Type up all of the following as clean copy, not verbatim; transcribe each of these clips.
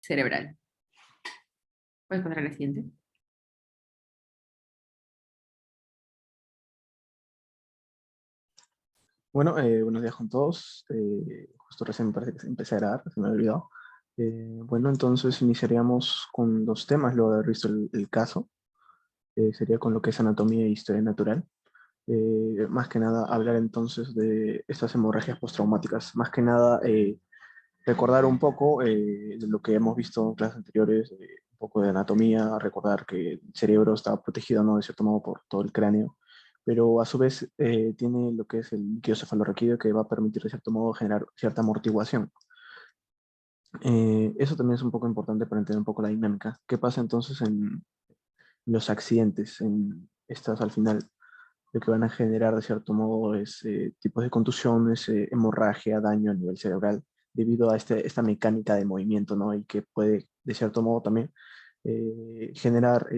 cerebral. ¿Puedes pasar a la siguiente? Bueno, buenos días con todos. Justo recién me parece que empecé a grabar, se me había olvidado. Bueno, entonces iniciaríamos con dos temas, luego de haber visto el caso. Sería con lo que es anatomía e historia natural. Más que nada hablar entonces de estas hemorragias postraumáticas. Más que nada recordar un poco de lo que hemos visto en clases anteriores, un poco de anatomía, recordar que el cerebro está protegido, ¿no? De cierto modo por todo el cráneo, pero a su vez tiene lo que es el líquido cefalorraquídeo que va a permitir de cierto modo generar cierta amortiguación. Eso también es un poco importante para entender un poco la dinámica. ¿Qué pasa entonces en los accidentes? En estas al final lo que van a generar de cierto modo es tipos de contusiones, hemorragia, daño a nivel cerebral, debido a esta mecánica de movimiento, ¿no? Y que puede, de cierto modo, también generar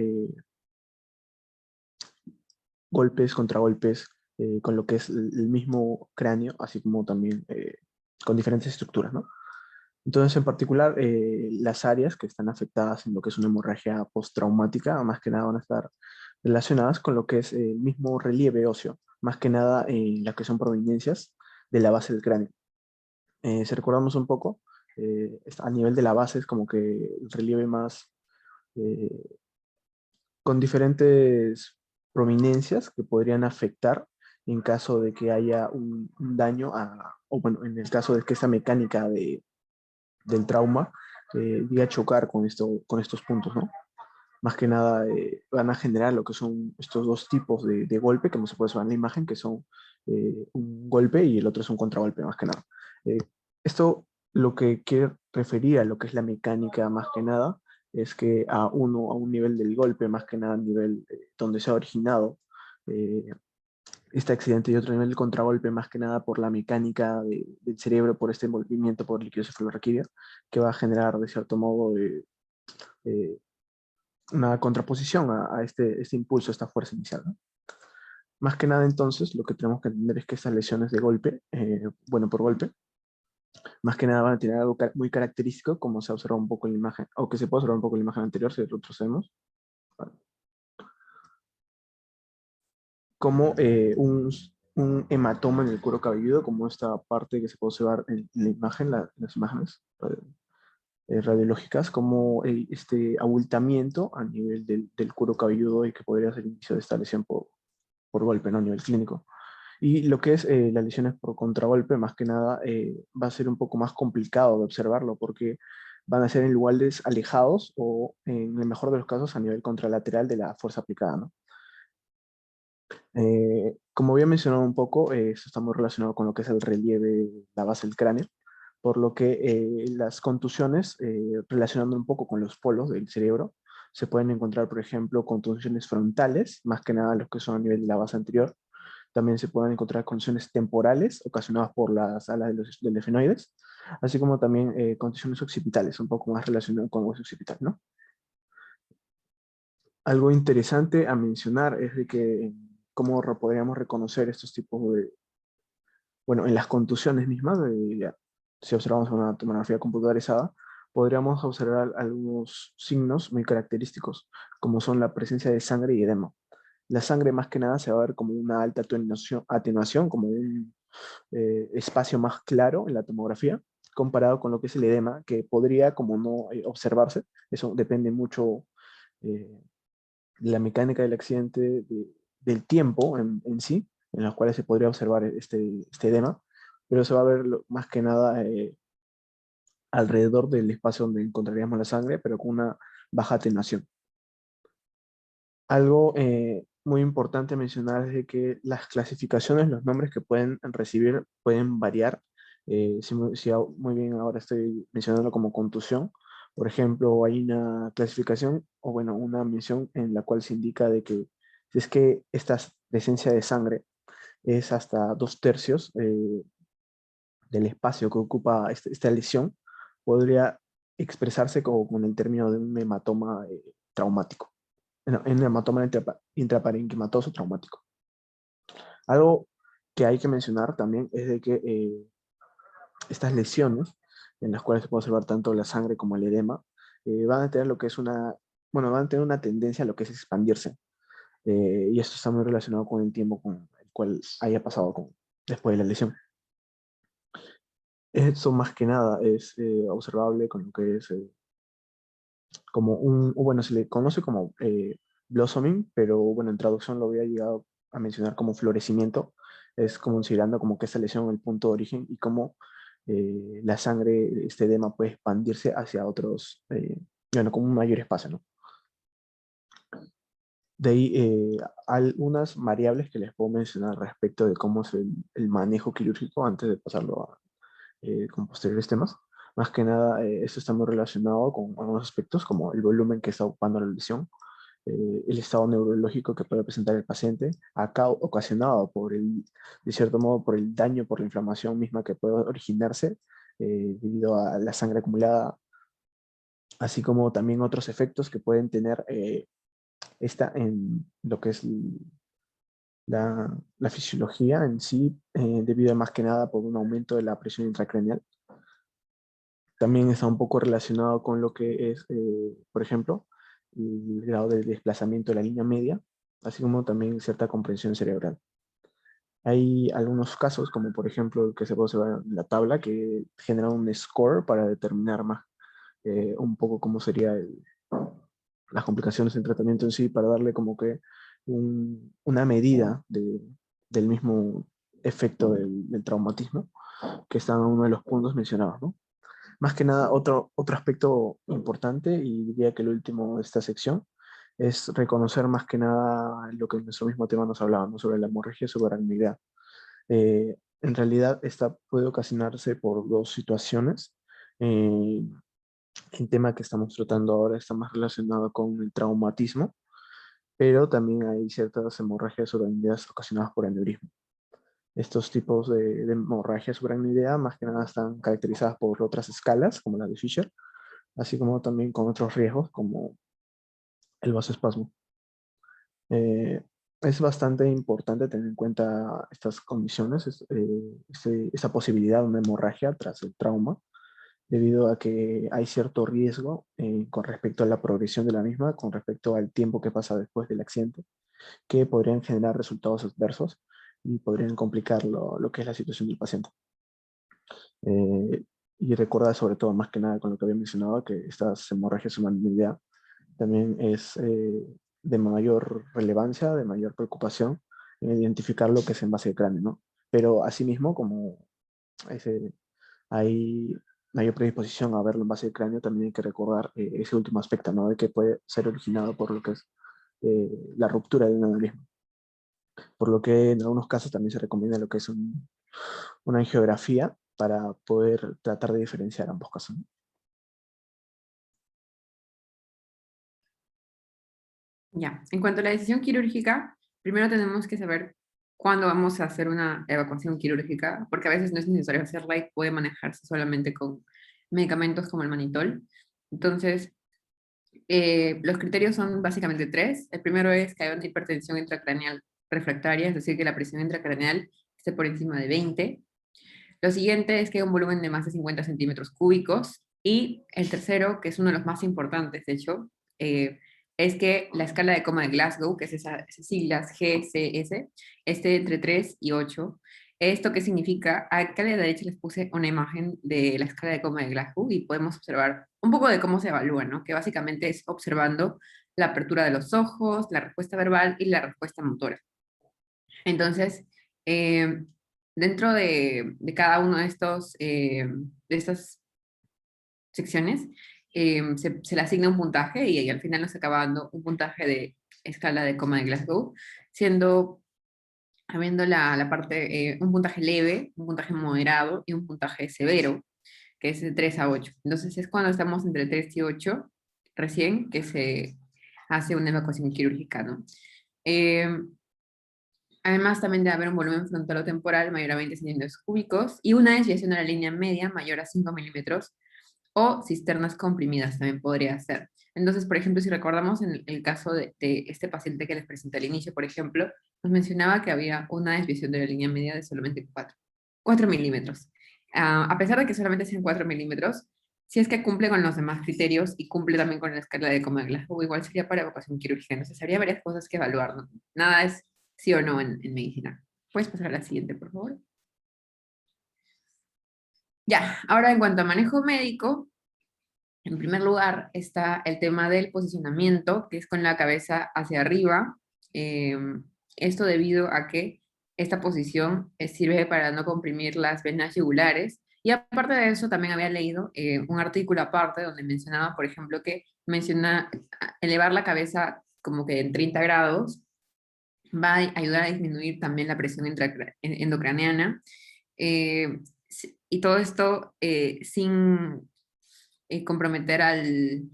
golpes, contragolpes, con lo que es el mismo cráneo, así como también con diferentes estructuras, ¿no? Entonces, en particular, las áreas que están afectadas en lo que es una hemorragia postraumática, más que nada van a estar relacionadas con lo que es el mismo relieve óseo, más que nada en las que son prominencias de la base del cráneo. Si recordamos un poco, a nivel de la base es como que el relieve más eh, con diferentes prominencias que podrían afectar en caso de que haya un daño, o bueno, en el caso de que esta mecánica del trauma llegue a chocar con estos puntos, ¿no? Más que nada van a generar lo que son estos dos tipos de golpe, que no se puede ver en la imagen, que son un golpe y el otro es un contragolpe, más que nada. Eh, Esto lo que quiere referir a lo que es la mecánica, más que nada, es que a un nivel del golpe, más que nada a nivel donde se ha originado eh, este accidente, y otro nivel del contragolpe, más que nada por la mecánica del cerebro, por este envolvimiento por el líquido cefalorraquídeo, que va a generar de cierto modo eh, una contraposición a este impulso, a esta fuerza inicial, ¿no? Más que nada entonces lo que tenemos que entender es que estas lesiones de golpe, bueno, por golpe, más que nada van a tener algo muy característico, como se observa un poco en la imagen, o que se puede observar un poco en la imagen anterior si retrocedemos, ¿vale? Como un hematoma en el cuero cabelludo, como esta parte que se puede observar en la imagen, las imágenes radiológicas, como este abultamiento a nivel del cuero cabelludo y que podría ser el inicio de esta lesión por golpe, ¿no? A nivel clínico. Y lo que es las lesiones por contragolpe, más que nada, va a ser un poco más complicado de observarlo porque van a ser en lugares alejados o, en el mejor de los casos, a nivel contralateral de la fuerza aplicada, ¿no? Como había mencionado un poco, esto está muy relacionado con lo que es el relieve, la base del cráneo, por lo que las contusiones, relacionando un poco con los polos del cerebro, se pueden encontrar, por ejemplo, contusiones frontales, más que nada los que son a nivel de la base anterior. También se pueden encontrar contusiones temporales ocasionadas por las alas del efenoides, así como también contusiones occipitales, un poco más relacionadas con el hueso occipital, ¿no? Algo interesante a mencionar es de que cómo podríamos reconocer estos tipos de, bueno, en las contusiones mismas, si observamos una tomografía computarizada, podríamos observar algunos signos muy característicos, como son la presencia de sangre y edema. La sangre más que nada se va a ver como una alta atenuación, como un espacio más claro en la tomografía, comparado con lo que es el edema, que podría como no observarse. Eso depende mucho eh, de la mecánica del accidente, del tiempo en sí, en los cuales se podría observar este edema, pero se va a ver más que nada alrededor del espacio donde encontraríamos la sangre, pero con una baja atenuación. Algo muy importante mencionar es de que las clasificaciones, los nombres que pueden recibir pueden variar. Si muy bien ahora estoy mencionando como contusión, por ejemplo, hay una clasificación o bueno, una mención en la cual se indica de que si es que esta presencia de sangre es hasta 2/3 del espacio que ocupa esta lesión, podría expresarse como con el término de un hematoma traumático, en hematoma intraparenquimatoso traumático. Algo que hay que mencionar también es de que estas lesiones, en las cuales se puede observar tanto la sangre como el edema, van a tener lo que es bueno, van a tener una tendencia a lo que es expandirse. Y esto está muy relacionado con el tiempo con el cual haya pasado después de la lesión. Eso más que nada es observable con lo que es como bueno, se le conoce como blossoming, pero bueno, en traducción lo había llegado a mencionar como florecimiento. Es como considerando como que esta lesión es el punto de origen y cómo la sangre, este edema puede expandirse hacia otros, bueno, como un mayor espacio, ¿no? De ahí algunas variables que les puedo mencionar respecto de cómo es el manejo quirúrgico antes de pasarlo con posteriores temas. Más que nada, esto está muy relacionado con algunos aspectos como el volumen que está ocupando la lesión, el estado neurológico que puede presentar el paciente, acá ocasionado de cierto modo, por el daño, por la inflamación misma que puede originarse debido a la sangre acumulada, así como también otros efectos que pueden tener esta en lo que es la fisiología en sí, debido a más que nada por un aumento de la presión intracraneal. También está un poco relacionado con lo que es, por ejemplo, el grado de desplazamiento de la línea media, así como también cierta comprensión cerebral. Hay algunos casos, como por ejemplo el que se puede observar en la tabla, que generan un score para determinar más un poco cómo sería las complicaciones del tratamiento en sí, para darle como que una medida del mismo efecto del traumatismo, que está en uno de los puntos mencionados, ¿no? Más que nada, otro aspecto importante, y diría que el último de esta sección, es reconocer más que nada lo que en nuestro mismo tema nos hablaba, ¿no? Sobre la hemorragia subaracnoidea. En realidad, esta puede ocasionarse por dos situaciones. Eh, el tema que estamos tratando ahora está más relacionado con el traumatismo, pero también hay ciertas hemorragias subaracnoideas ocasionadas por aneurisma. Estos tipos de hemorragia subaracnoidea más que nada están caracterizadas por otras escalas, como la de Fisher, así como también con otros riesgos como el vasoespasmo. Eh, es bastante importante tener en cuenta estas condiciones, esa posibilidad de una hemorragia tras el trauma, debido a que hay cierto riesgo con respecto a la progresión de la misma, con respecto al tiempo que pasa después del accidente, que podrían generar resultados adversos y podrían complicar lo que es la situación del paciente. Y recordar sobre todo, más que nada con lo que había mencionado, que estas hemorragias humanidad también es de mayor relevancia, de mayor preocupación en identificar lo que es en base de cráneo, ¿no? Pero asimismo, como ese, hay mayor predisposición a verlo en base de cráneo, también hay que recordar ese último aspecto, ¿no? De que puede ser originado por lo que es la ruptura de un aneurisma. Por lo que en algunos casos también se recomienda lo que es una angiografía para poder tratar de diferenciar ambos casos, ¿no? Ya, en cuanto a la decisión quirúrgica, primero tenemos que saber cuándo vamos a hacer una evacuación quirúrgica, porque a veces no es necesario hacerla y puede manejarse solamente con medicamentos como el manitol. Entonces, los criterios son básicamente tres. El primero es que haya una hipertensión intracraneal refractaria, es decir, que la presión intracraneal esté por encima de 20. Lo siguiente es que haya un volumen de más de 50 centímetros cúbicos. Y el tercero, que es uno de los más importantes, de hecho, es que la escala de coma de Glasgow, que es esas siglas GCS, esté entre 3 y 8. ¿Esto qué significa? Acá a la derecha les puse una imagen de la escala de coma de Glasgow y podemos observar un poco de cómo se evalúa, ¿no? Que básicamente es observando la apertura de los ojos, la respuesta verbal y la respuesta motora. Entonces, eh, dentro de cada uno de de estas secciones, se le asigna un puntaje y al final nos acaba dando un puntaje de escala de coma de Glasgow, siendo, habiendo la parte, un puntaje leve, un puntaje moderado y un puntaje severo, que es de 3 a 8. Entonces es cuando estamos entre 3 y 8 recién que se hace una evacuación quirúrgica, ¿no? Eh, Además, también debe haber un volumen frontalotemporal mayor a 20 centímetros cúbicos y una desviación de la línea media mayor a 5 milímetros o cisternas comprimidas también podría ser. Entonces, por ejemplo, si recordamos en el caso de este paciente que les presenté al inicio, por ejemplo, nos mencionaba que había una desviación de la línea media de solamente 4 milímetros. A pesar de que solamente sean 4 milímetros, Si es que cumple con los demás criterios y cumple también con la escala de Comer-Glasgow, igual sería para evacuación quirúrgica. Entonces, habría varias cosas que evaluar, ¿no? Nada es sí o no en medicina. ¿Puedes pasar a la siguiente, por favor? Ya, ahora en cuanto a manejo médico, en primer lugar está el tema del posicionamiento, que es con la cabeza hacia arriba. Eh, Esto debido a que esta posición sirve para no comprimir las venas yugulares. Y aparte de eso, también había leído un artículo aparte donde mencionaba, por ejemplo, que menciona elevar la cabeza como que en 30 grados va a ayudar a disminuir también la presión endocraneana. Y todo esto sin comprometer al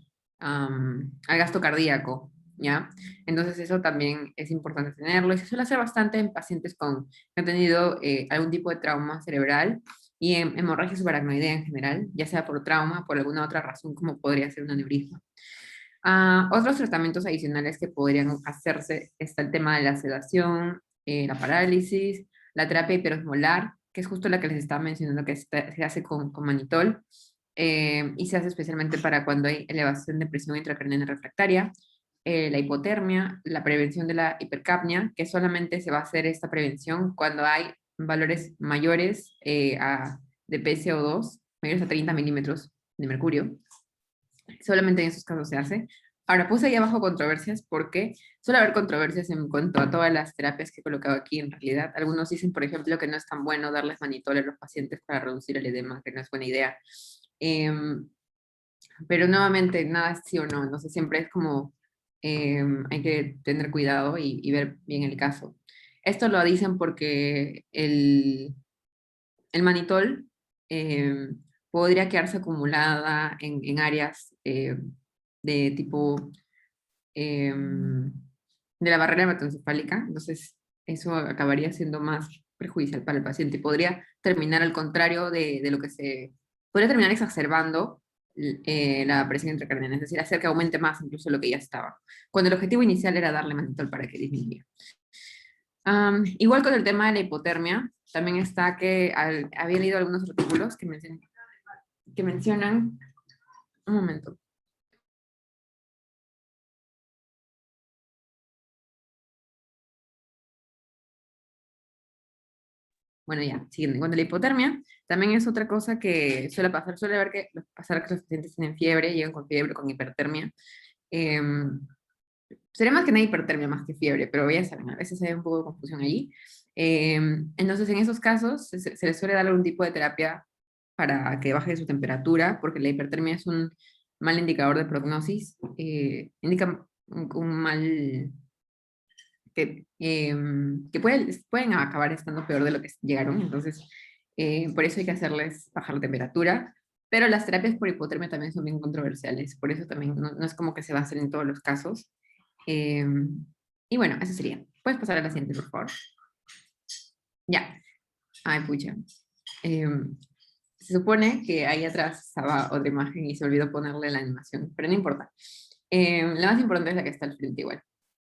gasto cardíaco, ¿ya? Entonces eso también es importante tenerlo y se suele hacer bastante en pacientes que han tenido algún tipo de trauma cerebral y en hemorragia subaracnoidea en general, ya sea por trauma o por alguna otra razón como podría ser un aneurisma. Otros tratamientos adicionales que podrían hacerse está el tema de la sedación, la parálisis, la terapia hiperosmolar, que es justo la que les estaba mencionando que se hace con manitol, y se hace especialmente para cuando hay elevación de presión intracraniana refractaria, la hipotermia, la prevención de la hipercapnia, que solamente se va a hacer esta prevención cuando hay valores mayores de PCO2, mayores a 30 milímetros de mercurio. Solamente en esos casos se hace. Ahora puse ahí abajo controversias porque suele haber controversias en cuanto a todas las terapias que he colocado aquí en realidad. Algunos dicen, por ejemplo, que no es tan bueno darles manitol a los pacientes para reducir el edema, que no es buena idea. Pero nuevamente, nada es sí o no, entonces siempre es como hay que tener cuidado y ver bien el caso. Esto lo dicen porque el manitol podría quedarse acumulada en áreas de tipo eh, de la barrera hematoencefálica, entonces eso acabaría siendo más perjudicial para el paciente y podría terminar al contrario de lo que podría terminar exacerbando la presión intracraniana, es decir, hacer que aumente más incluso lo que ya estaba, cuando el objetivo inicial era darle manitol para que disminuyera. Igual con el tema de la hipotermia, también está que había leído algunos artículos que mencionan, un momento. Bueno, ya, siguiendo. En cuanto a la hipotermia, también es otra cosa que suele pasar, pasar que los pacientes tienen fiebre, llegan con fiebre, con hipertermia. Eh, Sería más que nada hipertermia más que fiebre, pero ya saben, a veces hay un poco de confusión allí. Eh, entonces, en esos casos, se les suele dar algún tipo de terapia para que baje su temperatura, porque la hipertermia es un mal indicador de prognosis, indica un mal que pueden acabar estando peor de lo que llegaron, entonces por eso hay que hacerles bajar la temperatura, pero las terapias por hipotermia también son bien controversiales, por eso también no es como que se va a hacer en todos los casos. Eh, y bueno, eso sería. Puedes pasar a la siguiente, por favor. Ya. Ay, pucha. Eh, Se supone que ahí atrás estaba otra imagen y se olvidó ponerle la animación, pero no importa. La más importante es la que está al frente igual.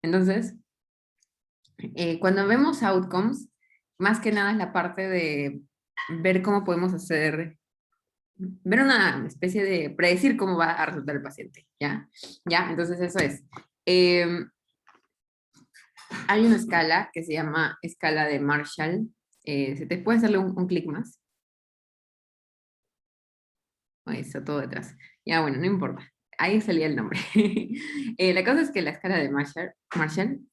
Entonces, cuando vemos outcomes, más que nada es la parte de ver cómo podemos ver una especie de predecir cómo va a resultar el paciente, ¿ya? ¿Ya? Entonces eso es. Eh, Hay una escala que se llama escala de Marshall. ¿Se te puede hacerle un clic más? Ahí está todo detrás. Ya, bueno, no importa. Ahí salía el nombre. La cosa es que la escala de Marshall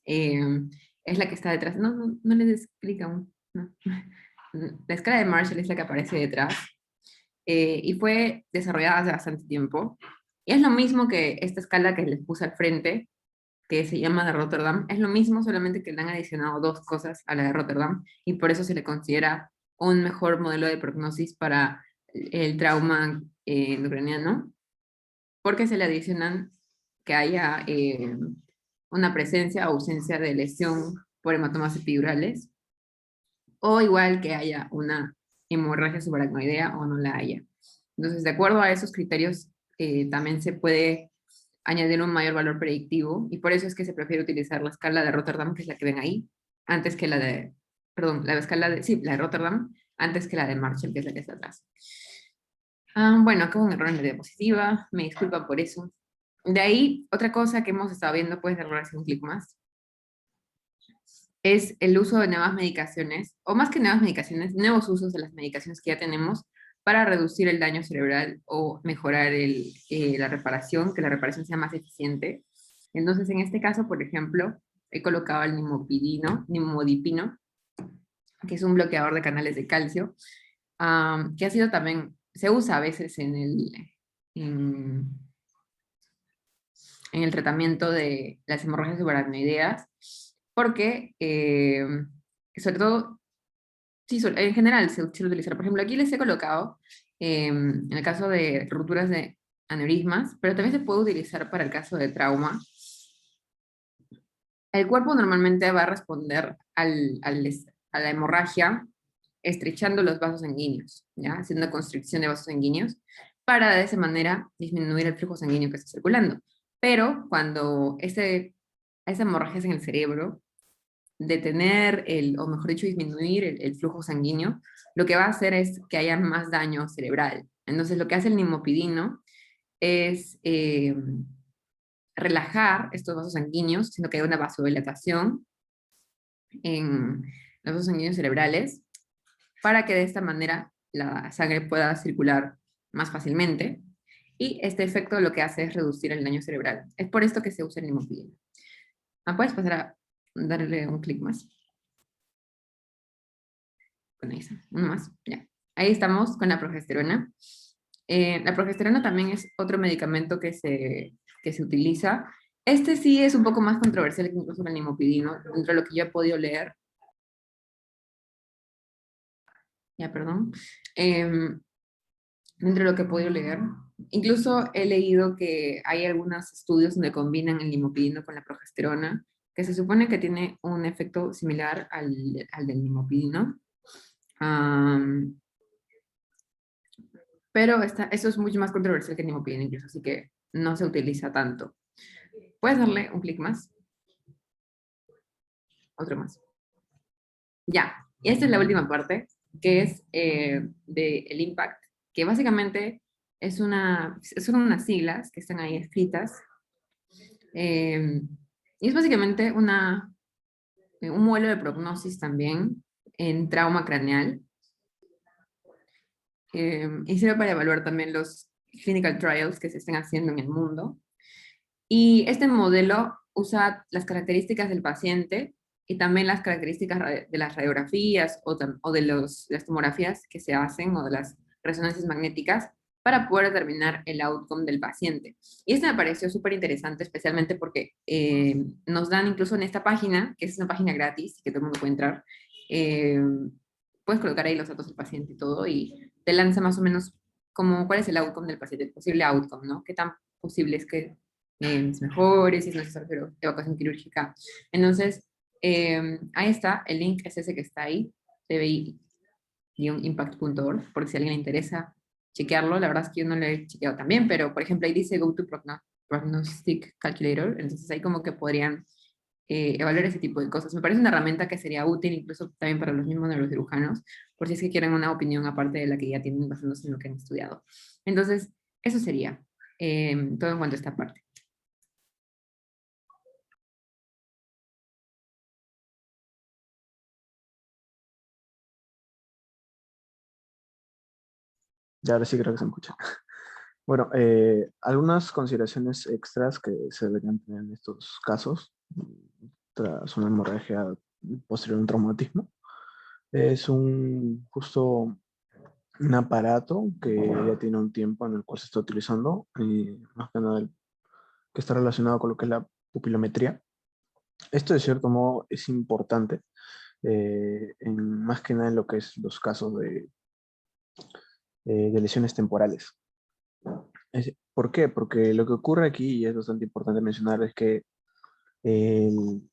es la que está detrás. No le des clic aún. No. La escala de Marshall es la que aparece detrás y fue desarrollada hace bastante tiempo. Y es lo mismo que esta escala que les puse al frente, que se llama de Rotterdam. Es lo mismo, solamente que le han adicionado dos cosas a la de Rotterdam y por eso se le considera un mejor modelo de prognosis para el trauma endocraniano, porque se le adicionan que haya una presencia o ausencia de lesión por hematomas epidurales, o igual que haya una hemorragia subaracnoidea o no la haya. Entonces, de acuerdo a esos criterios, también se puede añadir un mayor valor predictivo, y por eso es que se prefiere utilizar la escala de Rotterdam, que es la que ven ahí, antes que perdón, la escala sí, la de Rotterdam, antes que la de Marshall, que es la que está atrás. Bueno, acá hubo un error en la diapositiva, me disculpa por eso. De ahí, otra cosa que hemos estado viendo, puedes darle un clic más, es el uso de nuevas medicaciones, o más que nuevas medicaciones, nuevos usos de las medicaciones que ya tenemos para reducir el daño cerebral o mejorar la reparación, que la reparación sea más eficiente. Entonces, en este caso, por ejemplo, he colocado el nimodipino, que es un bloqueador de canales de calcio, que ha sido también, se usa a veces en, en el tratamiento de las hemorragias subaracnoideas, porque, sobre todo, sí, en general se suele utilizar. Por ejemplo, aquí les he colocado, en el caso de rupturas de aneurismas, pero también se puede utilizar para el caso de trauma. El cuerpo normalmente va a responder a la hemorragia estrechando los vasos sanguíneos, ¿ya? Haciendo una constricción de vasos sanguíneos para de esa manera disminuir el flujo sanguíneo que está circulando. Pero cuando esa hemorragia es en el cerebro, detener o mejor dicho, disminuir el flujo sanguíneo, lo que va a hacer es que haya más daño cerebral. Entonces, lo que hace el nimopidino es relajar estos vasos sanguíneos, sino que hay una vasodilatación en los vasos sanguíneos cerebrales para que de esta manera la sangre pueda circular más fácilmente. Y este efecto lo que hace es reducir el daño cerebral. Es por esto que se usa el nimopidina. Puedes pasar a darle un clic más. Con esa, uno más, ya. Ahí estamos con la progesterona. La progesterona también es otro medicamento que se utiliza. Este sí es un poco más controversial que incluso el nimopidino, dentro de lo que yo he podido leer. Ya, perdón. Dentro de lo que he podido leer. Incluso he leído que hay algunos estudios donde combinan el nimopidino con la progesterona, que se supone que tiene un efecto similar al del nimopidino. Pero eso es mucho más controversial que el nimopidino incluso, así que no se utiliza tanto. Puedes darle un clic más, otro más. Ya, y esta es la última parte, que es del impact, que básicamente son unas siglas que están ahí escritas. eh, y es básicamente un modelo de prognosis también en trauma craneal. Y sirve para evaluar también los clinical trials que se estén haciendo en el mundo. Y este modelo usa las características del paciente y también las características de las radiografías o de las tomografías que se hacen o de las resonancias magnéticas para poder determinar el outcome del paciente. Y esto me pareció súper interesante, especialmente porque nos dan incluso en esta página, que es una página gratis, que todo el mundo puede entrar, eh, puedes colocar ahí los datos del paciente y todo, y te lanza más o menos como cuál es el outcome del paciente, el posible outcome, ¿no? ¿Qué tan posible es que es mejor, si es necesario evacuación quirúrgica? Entonces, ahí está, el link es ese que está ahí, tbi-impact.org, por si a alguien le interesa chequearlo. La verdad es que yo no lo he chequeado también, pero por ejemplo ahí dice Go to Prognostic Calculator, entonces ahí como que podrían evaluar ese tipo de cosas. Me parece una herramienta que sería útil incluso también para los mismos neurocirujanos, por si es que quieren una opinión aparte de la que ya tienen basándose en lo que han estudiado. Entonces, eso sería todo en cuanto a esta parte. Ya ahora sí creo que se escucha. Bueno, algunas consideraciones extras que se deberían tener en estos casos, tras una hemorragia posterior a un traumatismo, es justo un aparato que ya tiene un tiempo en el cual se está utilizando, y más que nada que está relacionado con lo que es la pupilometría. Esto de cierto modo es importante, más que nada en lo que es los casos de lesiones temporales. ¿Por qué? Porque lo que ocurre aquí, y es bastante importante mencionar, es que el-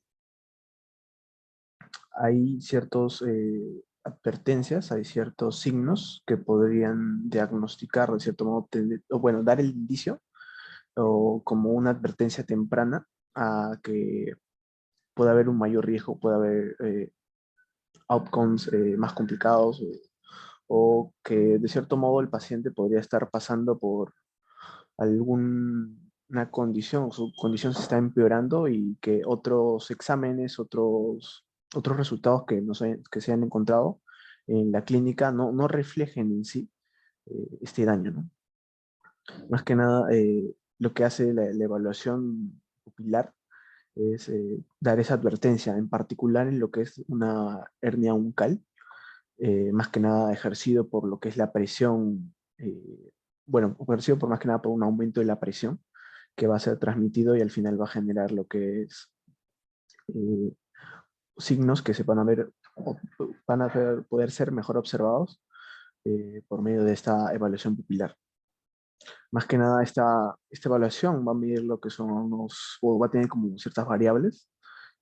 hay ciertas advertencias, hay ciertos signos que podrían diagnosticar, de cierto modo, o bueno, dar el indicio o como una advertencia temprana a que puede haber un mayor riesgo, puede haber outcomes más complicados o que de cierto modo el paciente podría estar pasando por alguna condición, su condición se está empeorando y que otros exámenes, otros resultados que se han encontrado en la clínica no reflejen en sí este daño, ¿no? Más que nada, lo que hace la evaluación pupilar es dar esa advertencia, en particular en lo que es una hernia uncal, más que nada ejercido por lo que es la presión, bueno, ejercido por más que nada por un aumento de la presión que va a ser transmitido y al final va a generar lo que es eh, signos que se van a ver, poder ser mejor observados por medio de esta evaluación pupilar. Más que nada, esta evaluación va a medir lo que son o va a tener como ciertas variables,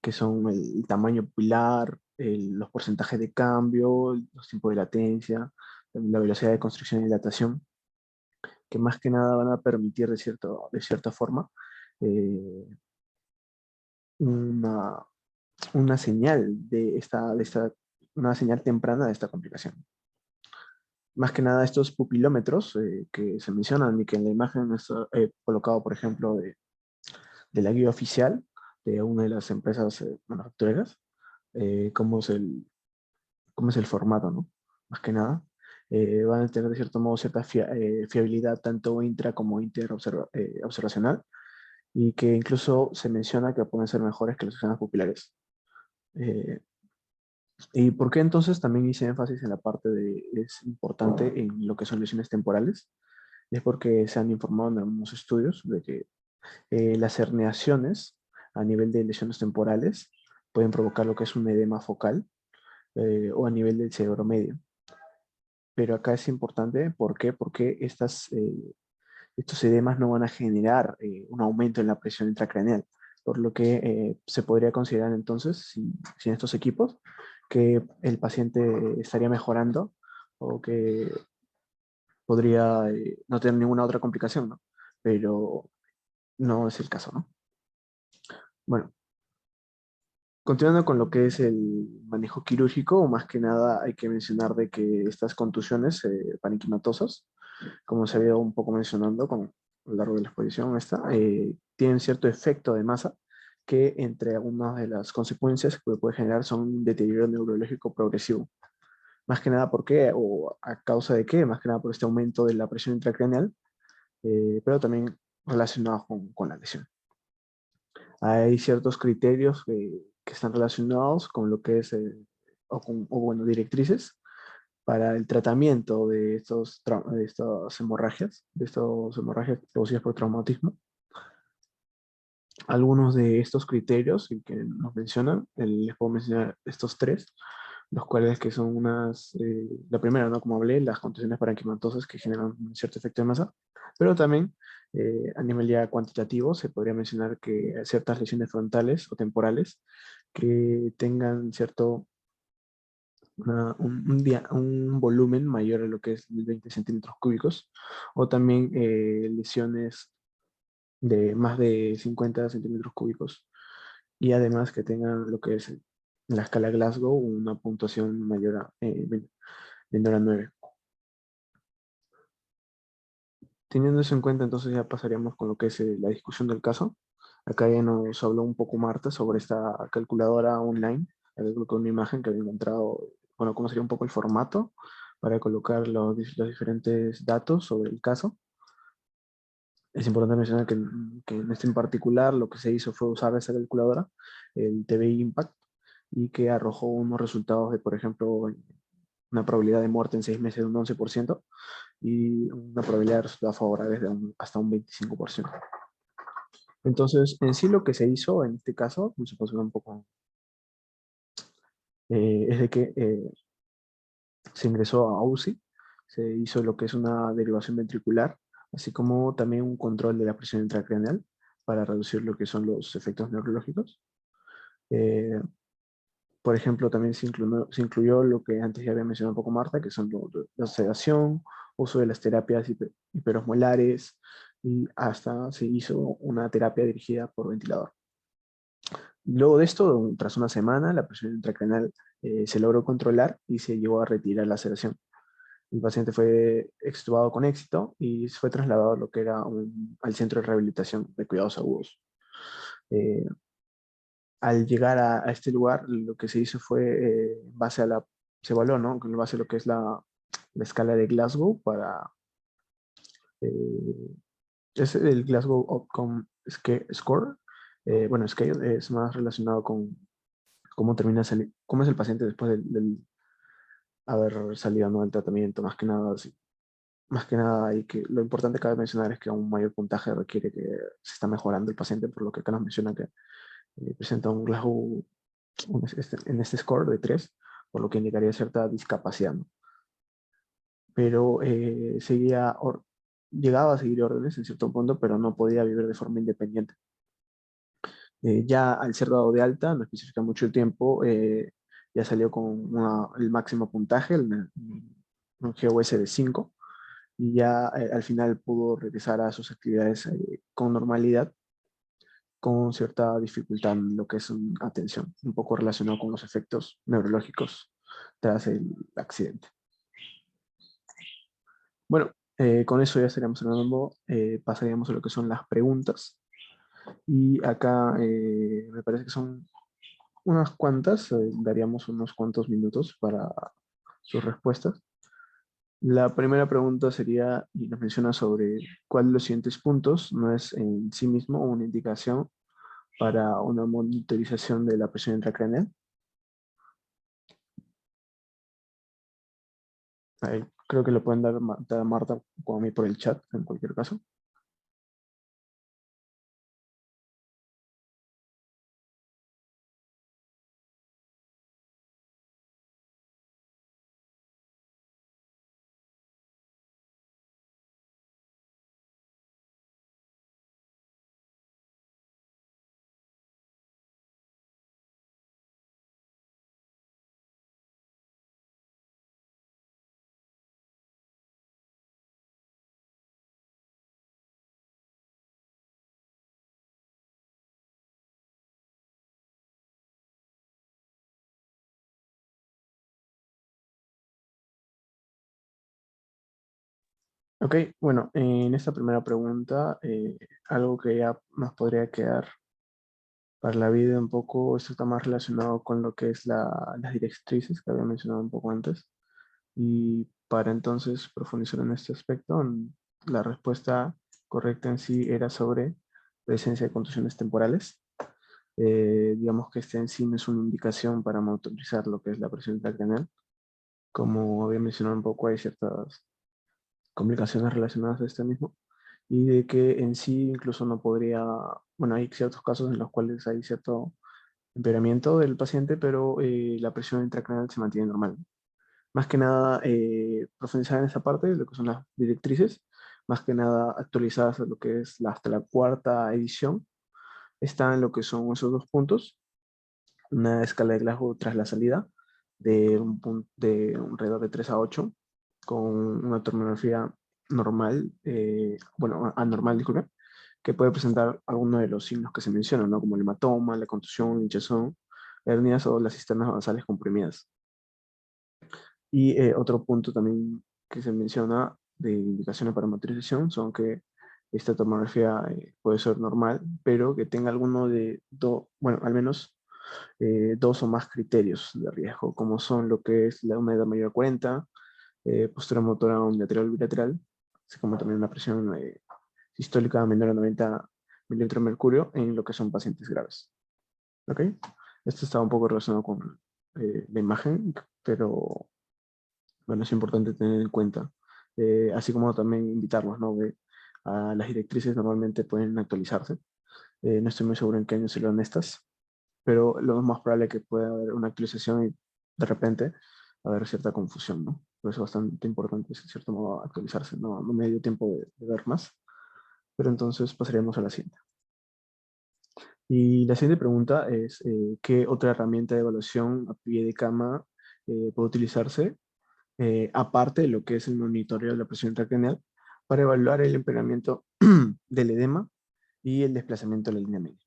que son el tamaño pupilar, los porcentajes de cambio, los tiempos de latencia, la velocidad de construcción y dilatación, que más que nada van a permitir de cierta forma eh, una, una señal una señal temprana de esta complicación. Más que nada estos pupilómetros que se mencionan y que en la imagen está colocado, por ejemplo, de la guía oficial de una de las empresas manufactureras, cómo cómo es el formato, ¿no? Más que nada, van a tener de cierto modo cierta fiabilidad tanto intra como observacional y que incluso se menciona que pueden ser mejores que los exámenes pupilares. Eh, ¿Y por qué entonces también hice énfasis en la parte de es importante en lo que son lesiones temporales? Es porque se han informado en algunos estudios de que las herniaciones a nivel de lesiones temporales pueden provocar lo que es un edema focal o a nivel del cerebro medio. Pero acá es importante, ¿por qué? Porque estos edemas no van a generar un aumento en la presión intracraneal, por lo que se podría considerar entonces, sin estos equipos, que el paciente estaría mejorando o que podría no tener ninguna otra complicación, ¿no? Pero no es el caso, ¿no? Bueno, continuando con lo que es el manejo quirúrgico, más que nada hay que mencionar de que estas contusiones parenquimatosas, como se ha ido un poco mencionando a lo largo de la exposición tienen cierto efecto de masa que entre algunas de las consecuencias que puede generar son un deterioro neurológico progresivo. Más que nada, ¿por qué? ¿O a causa de qué? Más que nada por este aumento de la presión intracraneal, pero también relacionado con la lesión. Hay ciertos criterios que están relacionados con lo que es, bueno, directrices para el tratamiento de estas hemorragias producidas por traumatismo. Algunos de estos criterios que nos mencionan, les puedo mencionar estos tres, los cuales que son la primera, ¿no? Como hablé, las contusiones parenquimatosas que generan un cierto efecto de masa, pero también a nivel ya cuantitativo se podría mencionar que ciertas lesiones frontales o temporales que tengan un volumen mayor a lo que es 20 centímetros cúbicos, o también lesiones de más de 50 centímetros cúbicos, y además que tengan lo que es en la escala Glasgow una puntuación menor a 9. Teniendo eso en cuenta, entonces ya pasaríamos con lo que es la discusión del caso. Acá ya nos habló un poco Marta sobre esta calculadora online. Había colocado una imagen que había encontrado, bueno, cómo sería un poco el formato para colocar los diferentes datos sobre el caso. Es importante mencionar que en este en particular lo que se hizo fue usar esa calculadora, el TBI Impact, y que arrojó unos resultados de, por ejemplo, una probabilidad de muerte en 6 meses de un 11% y una probabilidad de resultados favorables de hasta un 25%. Entonces, en sí lo que se hizo en este caso, se puede un poco, es de que se ingresó a UCI, se hizo lo que es una derivación ventricular, así como también un control de la presión intracraneal para reducir lo que son los efectos neurológicos. Eh, por ejemplo, también se incluyó lo que antes ya había mencionado un poco Marta, que son la sedación, uso de las terapias hiperosmolares y hasta se hizo una terapia dirigida por ventilador. Luego de esto, tras una semana, la presión intracraneal se logró controlar y se llegó a retirar la sedación. El paciente fue extubado con éxito y fue trasladado a lo que era al centro de rehabilitación de cuidados agudos. Eh, Al llegar a este lugar, lo que se hizo fue, en base a se evaluó, ¿no? En base a lo que es la escala de Glasgow eh, es el Glasgow Outcome Score. Bueno, Scale es más relacionado con cómo es el paciente después del haber salido, ¿no?, del tratamiento, más que nada, sí. Más que nada, y que lo importante que cabe mencionar es que un mayor puntaje requiere que se está mejorando el paciente, por lo que acá nos menciona que presenta un Glasgow en este score de 3, por lo que indicaría cierta discapacidad, ¿no? Pero llegaba a seguir órdenes en cierto punto, pero no podía vivir de forma independiente. Ya al ser dado de alta, no especifica mucho el tiempo, ya salió con el máximo puntaje, un GOS de 5, y ya al final pudo regresar a sus actividades con normalidad, con cierta dificultad en lo que es una atención, un poco relacionado con los efectos neurológicos tras el accidente. Bueno, con eso ya estaríamos hablando, pasaríamos a lo que son las preguntas. Y acá me parece que son unas cuantas, daríamos unos cuantos minutos para sus respuestas. La primera pregunta sería, y nos menciona sobre cuál de los siguientes puntos no es en sí mismo una indicación para una monitorización de la presión intracraneal. Ahí, creo que lo pueden dar, dar Marta o a mí por el chat, en cualquier caso. Ok, bueno, en esta primera pregunta, algo que ya nos podría quedar para la vida un poco, esto está más relacionado con lo que es las directrices que había mencionado un poco antes. Y para entonces profundizar en este aspecto, la respuesta correcta en sí era sobre presencia de contusiones temporales. Digamos que este en sí no es una indicación para monitorizar lo que es la presión intracraneal. Como había mencionado un poco, hay ciertas complicaciones relacionadas a este mismo, y de que en sí incluso no podría, bueno, hay ciertos casos en los cuales hay cierto empeoramiento del paciente, pero la presión intracraneal se mantiene normal. Más que nada, profundizar en esa parte de lo que son las directrices, más que nada actualizadas a lo que es hasta la cuarta edición, están lo que son esos dos puntos, una escala de Glasgow tras la salida de un alrededor de 3 a 8, con una terminología normal, bueno, anormal, disculpe, que puede presentar alguno de los signos que se mencionan, ¿no? Como el hematoma, la contusión, hinchazón, hernias o las cisternas basales comprimidas. Y otro punto también que se menciona de indicaciones para motorización son que esta tomografía puede ser normal, pero que tenga alguno de, bueno, al menos dos o más criterios de riesgo, como son lo que es una edad mayor a 40, postura motora unilateral o bilateral, así como también una presión sistólica menor a 90 milímetros de mercurio en lo que son pacientes graves. ¿Ok? Esto está un poco relacionado con la imagen, pero bueno, es importante tener en cuenta. Así como también invitarlos, ¿no? A las directrices normalmente pueden actualizarse. No estoy muy seguro en qué año serán estas, pero lo más probable es que pueda haber una actualización y de repente haber cierta confusión, ¿no? Por eso es bastante importante, en cierto modo, actualizarse. No me dio tiempo de ver más, pero entonces pasaremos a la siguiente. Y la siguiente pregunta es, ¿qué otra herramienta de evaluación a pie de cama puede utilizarse aparte de lo que es el monitoreo de la presión intracraneal, para evaluar el empeoramiento del edema y el desplazamiento de la línea media?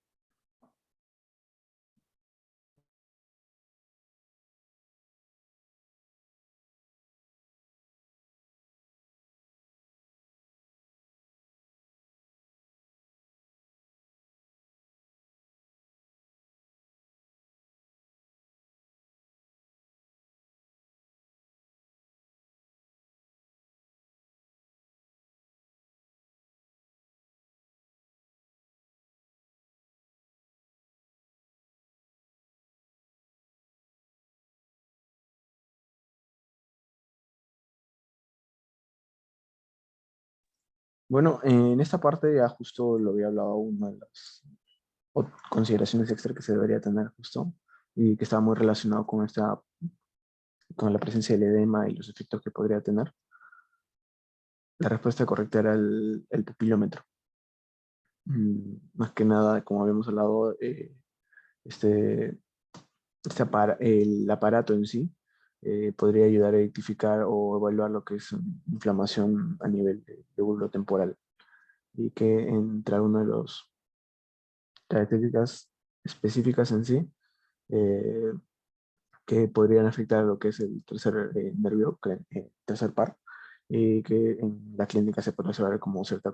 Bueno, en esta parte ya justo lo había hablado, una de las consideraciones extra que se debería tener justo, y que estaba muy relacionado con con la presencia del edema y los efectos que podría tener. La respuesta correcta era el pupilómetro. Más que nada, como habíamos hablado, este, el aparato en sí podría ayudar a identificar o evaluar lo que es inflamación a nivel de lóbulo temporal, y que entre algunas de las características específicas en sí eh, que podrían afectar lo que es el tercer nervio, tercer par, y que en la clínica se puede observar como cierta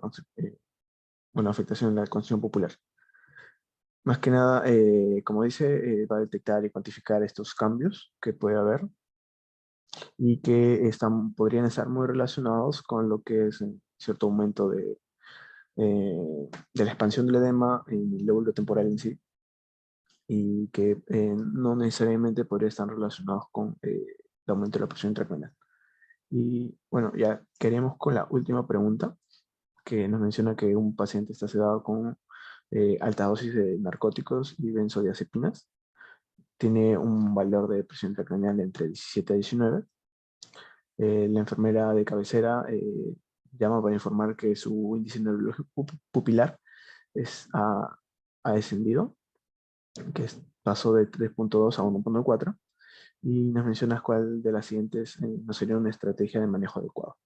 bueno, afectación en la conciencia popular. Más que nada, como dice, va a detectar y cuantificar estos cambios que puede haber y que podrían estar muy relacionados con lo que es cierto aumento de la expansión del edema en el lóbulo temporal en sí, y que no necesariamente podría estar relacionados con el aumento de la presión intracranial. Y bueno, ya queremos con la última pregunta, que nos menciona que un paciente está sedado con alta dosis de narcóticos y benzodiazepinas. Tiene un valor de presión intracranial entre 17 a 19. La enfermera de cabecera llama para informar que su índice neurológico pupilar ha descendido, que pasó de 3.2 a 1.4, y nos mencionas cuál de las siguientes no sería una estrategia de manejo adecuado.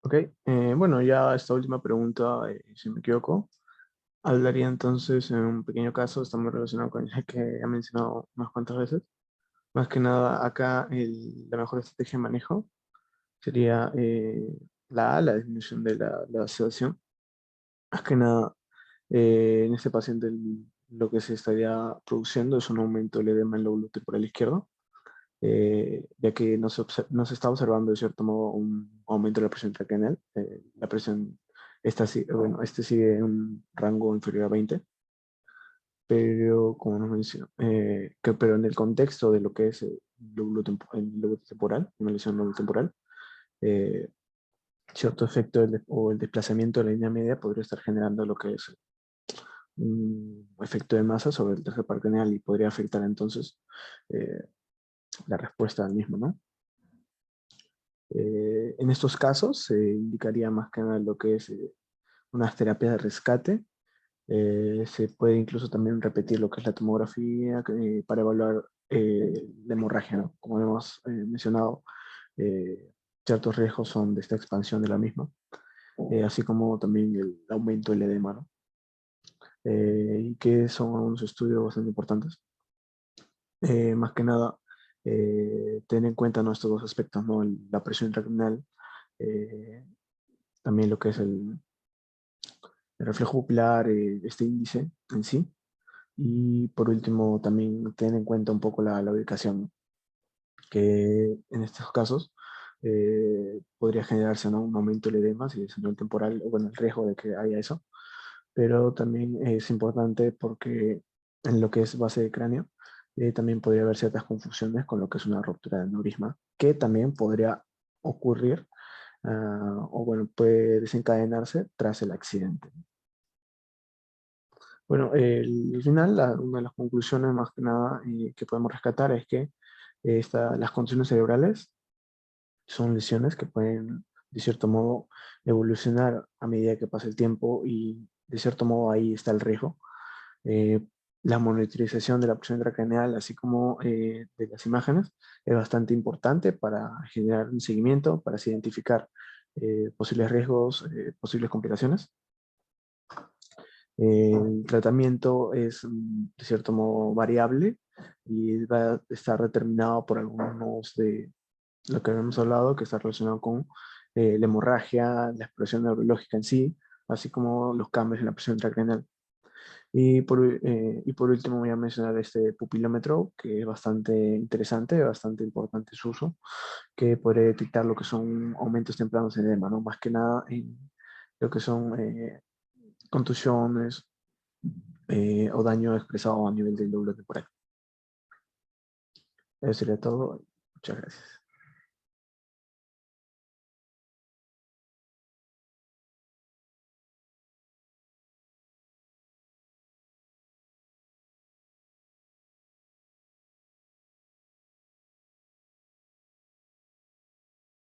Ok, bueno, ya esta última pregunta, si me equivoco, hablaría entonces en un pequeño caso, está muy relacionado con el que he mencionado unas cuantas veces. Más que nada, acá la mejor estrategia de manejo sería la disminución de la sedación. Más que nada, en este paciente lo que se estaría produciendo es un aumento del edema en el lóbulo temporal izquierdo, ya que no se está observando de cierto modo un aumento de la presión intracranial. La presión, bueno, este sigue en un rango inferior a 20, pero como nos mencionó, pero en el contexto de lo que es el lóbulo temporal, una lesión lóbulo temporal, eh, cierto efecto o el desplazamiento de la línea media podría estar generando lo que es un efecto de masa sobre el tercer par craneal, y podría afectar entonces eh, la respuesta al mismo, ¿no? En estos casos se indicaría más que nada lo que es unas terapias de rescate. Se puede incluso también repetir lo que es la tomografía para evaluar la hemorragia, ¿no? Como hemos mencionado, eh, ciertos riesgos son de esta expansión de la misma, así como también el aumento del edema, ¿no? Y que son unos estudios bastante importantes. Más que nada, tener en cuenta estos dos aspectos, ¿no? La presión intracranial, eh, también lo que es el reflejo pupilar, este índice en sí. Y por último, también tener en cuenta un poco la ubicación, ¿no? Que en estos casos podría generarse, ¿no? Un aumento del edema si es a nivel temporal, o bueno, el riesgo de que haya eso. Pero también es importante porque en lo que es base de cráneo, también podría haber ciertas confusiones con lo que es una ruptura de aneurisma, que también podría ocurrir, o bueno, puede desencadenarse tras el accidente. Bueno, al final, una de las conclusiones más que nada que podemos rescatar es que las contusiones cerebrales son lesiones que pueden de cierto modo, evolucionar a medida que pasa el tiempo y, de cierto modo, ahí está el riesgo. Eh, la monitorización de la presión intracraneal, así como de las imágenes, es bastante importante para generar un seguimiento, para así identificar posibles riesgos, posibles complicaciones. El tratamiento es, de cierto modo, variable y va a estar determinado por algunos de lo que habíamos hablado, que está relacionado con la hemorragia, la expresión neurológica en sí, así como los cambios en la presión intracraneal. Y por último voy a mencionar este pupilómetro, que es bastante interesante, bastante importante su uso, que puede detectar lo que son aumentos tempranos en edema, ¿no? Más que nada en lo que son contusiones o daño expresado a nivel del lóbulo temporal. Eso sería todo. Muchas gracias.